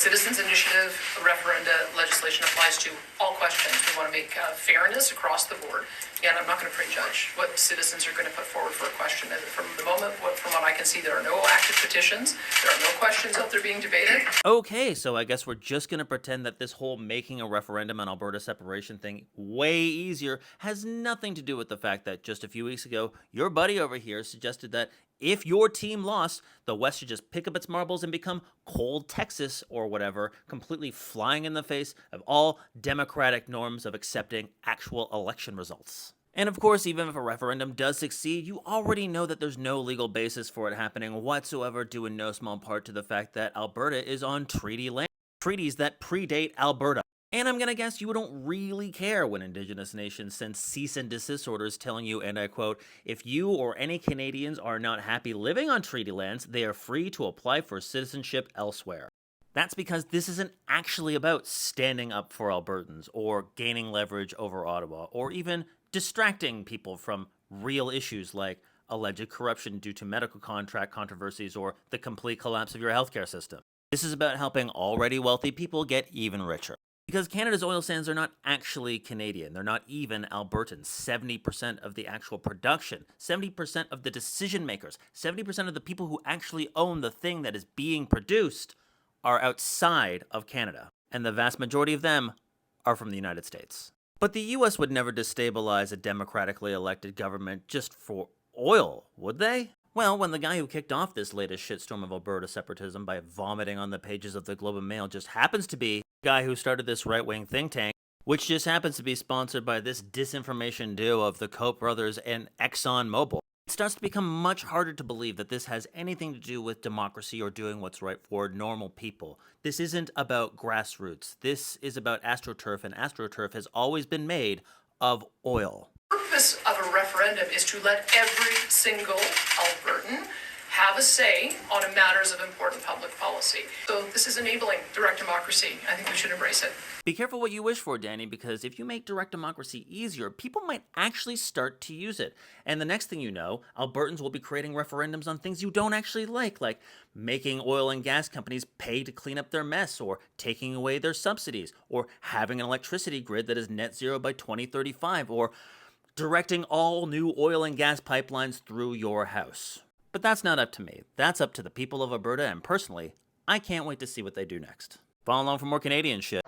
Citizens initiative referenda legislation applies to all questions. We want to make fairness across the board. And I'm not going to prejudge what citizens are going to put forward for a question. And from the moment, from what I can see, there are no active petitions. There are no questions out there being debated. Okay, so I guess we're just going to pretend that this whole making a referendum on Alberta separation thing way easier has nothing to do with the fact that just a few weeks ago, your buddy over here suggested that if your team lost, the West should just pick up its marbles and become cold Texas or whatever, completely flying in the face of all democratic norms of accepting actual election results. And of course, even if a referendum does succeed, you already know that there's no legal basis for it happening whatsoever, due in no small part to the fact that Alberta is on treaty land, treaties that predate Alberta. And I'm gonna guess you don't really care when Indigenous nations send cease and desist orders telling you, and I quote, if you or any Canadians are not happy living on treaty lands, they are free to apply for citizenship elsewhere. That's because this isn't actually about standing up for Albertans, or gaining leverage over Ottawa, or even distracting people from real issues like alleged corruption due to medical contract controversies or the complete collapse of your healthcare system. This is about helping already wealthy people get even richer. Because Canada's oil sands are not actually Canadian. They're not even Albertans. 70% of the actual production, 70% of the decision makers, 70% of the people who actually own the thing that is being produced are outside of Canada. And the vast majority of them are from the United States. But the US would never destabilize a democratically elected government just for oil, would they? Well, when the guy who kicked off this latest shitstorm of Alberta separatism by vomiting on the pages of the Globe and Mail just happens to be the guy who started this right-wing think tank, which just happens to be sponsored by this disinformation duo of the Koch brothers and ExxonMobil, it starts to become much harder to believe that this has anything to do with democracy or doing what's right for normal people. This isn't about grassroots. This is about AstroTurf, and AstroTurf has always been made of oil. The purpose of a referendum is to let every single Albertan have a say on matters of important public policy. So this is enabling direct democracy. I think we should embrace it. Be careful what you wish for, Danny, because if you make direct democracy easier, people might actually start to use it. And the next thing you know, Albertans will be creating referendums on things you don't actually like making oil and gas companies pay to clean up their mess, or taking away their subsidies, or having an electricity grid that is net zero by 2035, or directing all new oil and gas pipelines through your house. But that's not up to me. That's up to the people of Alberta, and personally, I can't wait to see what they do next. Follow along for more Canadian shit.